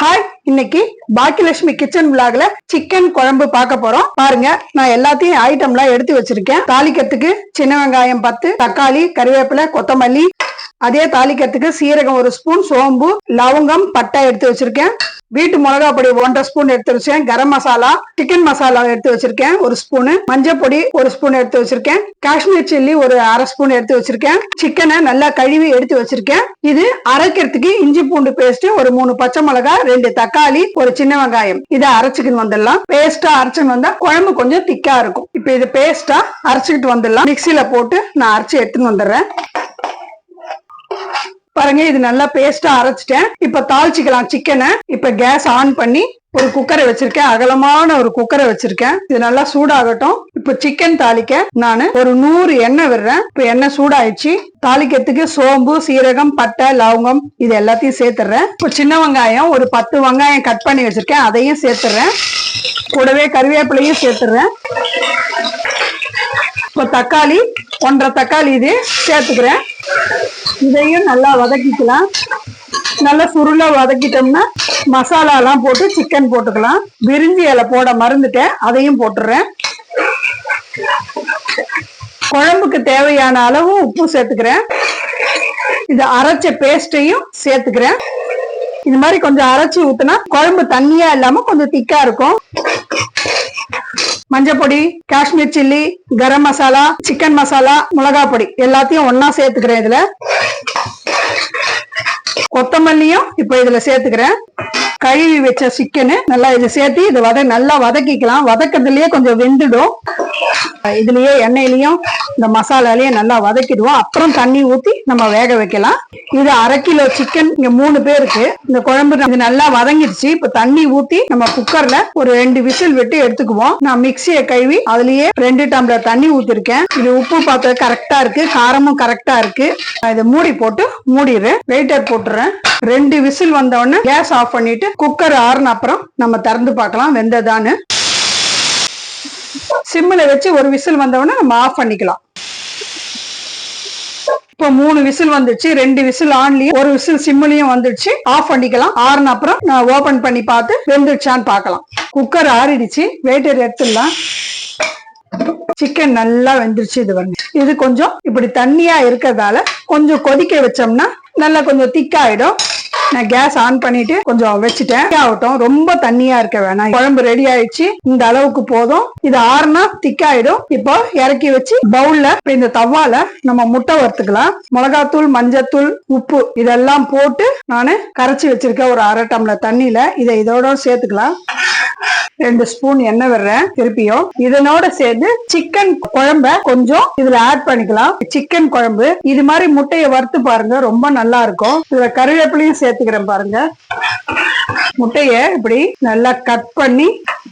Hi, இன்னைக்கு Baakiyalakshmi kitchen விளாக்ல chicken குழம்பு பார்க்க போறோம். பாருங்க, நான் எல்லாத்தையும் ஐட்டம்லாம் எடுத்து வச்சிருக்கேன். தாளிக்கிறதுக்கு சின்ன வெங்காயம் 10, தக்காளி, கறிவேப்பிலை, கொத்தமல்லி, அதே தாளிக்கிறதுக்கு சீரகம் 1 ஸ்பூன், சோம்பு, லவங்கம், பட்டை எடுத்து வச்சிருக்கேன். வீட்டு மிளகா பொடி 1.5 ஸ்பூன் எடுத்து வச்சிருக்கேன். கரம் மசாலா, சிக்கன் மசாலா எடுத்து வச்சிருக்கேன் 1 ஸ்பூன், மஞ்சள் பொடி 1 ஸ்பூன் எடுத்து வச்சிருக்கேன். காஷ்மீர் சில்லி ஒரு அரை ஸ்பூன் எடுத்து வச்சிருக்கேன். சிக்கனை நல்லா கழுவி எடுத்து வச்சிருக்கேன். இது அரைக்கிறதுக்கு இஞ்சி பூண்டு பேஸ்ட், ஒரு 3 பச்சை மிளகாய், 2 தக்காளி, ஒரு சின்ன வெங்காயம். இதை அரைச்சுக்கிட்டு வந்துடலாம். பேஸ்டா அரைச்சுன்னு வந்தா குழம்பு கொஞ்சம் திக்கா இருக்கும். இப்ப இது பேஸ்டா அரைச்சுக்கிட்டு வந்துடலாம். மிக்சியில போட்டு நான் அரைச்சு எடுத்துன்னு வந்துடுறேன். பாருங்க, இது நல்லா பேஸ்டா அரைச்சிட்டேன். இப்ப தாளிச்சுக்கலாம் சிக்கனை. இப்ப கேஸ் ஆன் பண்ணி ஒரு குக்கரை வச்சிருக்கேன். அகலமான ஒரு குக்கரை வச்சிருக்கேன். இது நல்லா சூடாகட்டும். இப்ப சிக்கன் தாளிக்க நான் ஒரு 100 எண்ணெய் விடுறேன். இப்ப எண்ணெய் சூடாயிடுச்சு. தாளிக்கிறதுக்கு சோம்பு, சீரகம், பட்டை, லவங்கம் இது எல்லாத்தையும் சேர்த்துறேன். இப்ப சின்ன வெங்காயம் ஒரு 10 வெங்காயம் கட் பண்ணி வச்சிருக்கேன், அதையும் சேர்த்துறேன். கூடவே கறிவேப்பிலையும் சேர்த்துறேன். இப்ப தக்காளி 1.5 தக்காளி இது சேர்த்துக்கிறேன். இதையும் நல்லா வதக்கிக்கலாம். நல்லா சுருளா வதக்கிட்டோம்னா மசாலா எல்லாம் போட்டு சிக்கன் போட்டுக்கலாம். பிரிஞ்சி இலை போட மறந்துட்டேன், அதையும் போட்டுறேன். குழம்புக்கு தேவையான அளவு உப்பு சேர்த்துக்கிறேன். இது அரைச்ச பேஸ்டையும் சேர்த்துக்கிறேன். இது மாதிரி கொஞ்சம் அரைச்சி ஊத்துனா குழம்பு தண்ணியா இல்லாம கொஞ்சம் திக்கா இருக்கும். மஞ்சள் பொடி, காஷ்மீர் சில்லி, கரம் மசாலா, சிக்கன் மசாலா, மிளகா பொடி எல்லாத்தையும் ஒன்னா சேர்த்துக்கிறேன். இதுல கொத்தமல்லியும் இப்ப இதுல சேர்த்துக்கிறேன். கழுவி வச்ச சிக்கனு நல்லா இது சேர்த்து இது நல்லா வதக்கிக்கலாம். வதக்கிறதுலயே கொஞ்சம் வெந்துடும். இதுலயே எண்ணெயிலையும் இந்த மசாலாலையும் நல்லா வதக்கிடுவோம். அப்புறம் தண்ணி ஊத்தி நம்ம வேக வைக்கலாம். இது 1/2 கிலோ சிக்கன், இங்க 3 பேருக்கு. இந்த குழம்பு இது நல்லா வதங்கிடுச்சு. இப்ப தண்ணி ஊத்தி நம்ம குக்கர்ல ஒரு 2 விசில் விட்டு எடுத்துக்குவோம். நான் மிக்சியை கழுவி அதுலயே 2 டம்ளர் தண்ணி ஊத்திருக்கேன். இது உப்பு பார்த்து கரெக்டா இருக்கு, காரமும் கரெக்டா இருக்கு. இதை மூடி போட்டு மூடிடுறேன். வெயிட்டர் போட்டுறேன். 2 விசில் வந்த உடனே கேஸ் ஆஃப் பண்ணிட்டு குக்கர் ஆறுன அப்புறம் நம்ம திறந்து பார்க்கலாம் வெந்ததான்னு. சிம்ல வச்சு ஒரு விசில் வந்த உடனே நம்ம ஆஃப் பண்ணிக்கலாம். இப்போ 3 விசில் வந்துடுச்சு. 2 விசில் ஆன்லயும், 1 விசில் சிம்லயும் வந்துடுச்சு. ஆஃப் பண்ணிக்கலாம். ஆறுன அப்புறம் நான் ஓபன் பண்ணி பார்த்து வெந்துடுச்சான்னு பார்க்கலாம். குக்கர் ஆறிடுச்சு. வெயிட்டர் எடுத்துடலாம். சிக்கன் நல்லா வெந்துருச்சு. இது கொஞ்சம் இப்படி தண்ணியா இருக்கிறதால கொஞ்சம் கொதிக்க வச்சோம்னா நல்லா கொஞ்சம் திக்காயிடும். நான் கேஸ் ஆன் பண்ணிட்டு கொஞ்சம் வச்சுட்டேன். ஆகட்டும், ரொம்ப தண்ணியா இருக்க வேணாம். குழம்பு ரெடி ஆயிடுச்சு. இந்த அளவுக்கு போதும். இது ஆறுனா திக்காயிடும். இப்போ இறக்கி வச்சு பவுல்ல இந்த தவால நம்ம முட்டை வறுத்துக்கலாம். மிளகாத்தூள், மஞ்சத்தூள், உப்பு இதெல்லாம் போட்டு நானு கரைச்சி வச்சிருக்கேன் ஒரு 1/2 டம்ளர் தண்ணியில. இதை இதோட சேர்த்துக்கலாம். 2 ஸ்பூன் எண்ணெய் விடுறேன். திருப்பியும் இதனோட சேர்ந்து சிக்கன் குழம்ப கொஞ்சம் இதுல ஆட் பண்ணிக்கலாம். சிக்கன் குழம்பு இது மாதிரி முட்டையை வறுத்து பாருங்க, ரொம்ப நல்லா இருக்கும். இதுல கறிவேப்பிலையும் சேர்த்துக்கிறேன் பாருங்க. முட்டைய இப்படி நல்லா கட் பண்ணி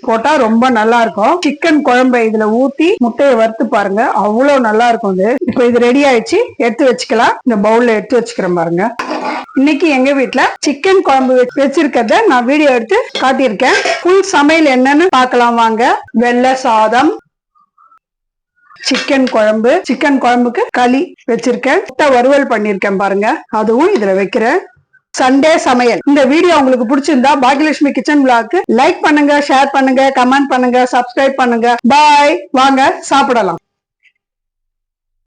போட்டா ரொம்ப நல்லா இருக்கும். சிக்கன் குழம்பை இதுல ஊத்தி முட்டையை வறுத்து பாருங்க, அவ்வளவு நல்லா இருக்கும். இது இப்ப இது ரெடி ஆயிடுச்சு. எடுத்து வச்சுக்கலாம். இந்த பவுல்ல எடுத்து வச்சுக்கிறேன் பாருங்க. இன்னைக்கு எங்க வீட்டுல சிக்கன் குழம்பு வச்சிருக்கிறத நான் வீடியோ எடுத்து காட்டியிருக்கேன். ஃபுல் சமையல் என்னன்னு பார்க்கலாம் வாங்க. வெள்ளை சாதம், சிக்கன் குழம்பு, சிக்கன் குழம்புக்கு களி வச்சிருக்கேன். முட்டை வறுவல் பண்ணிருக்கேன் பாருங்க, அதுவும் இதுல வைக்கிறேன். சண்டே சமையல். இந்த வீடியோ உங்களுக்கு பிடிச்சிருந்தா பாக்கியலட்சுமி கிச்சன் விளாக்கு லைக் பண்ணுங்க, ஷேர் பண்ணுங்க, கமெண்ட் பண்ணுங்க, சப்ஸ்கிரைப் பண்ணுங்க. பாய். வாங்க சாப்பிடலாம்.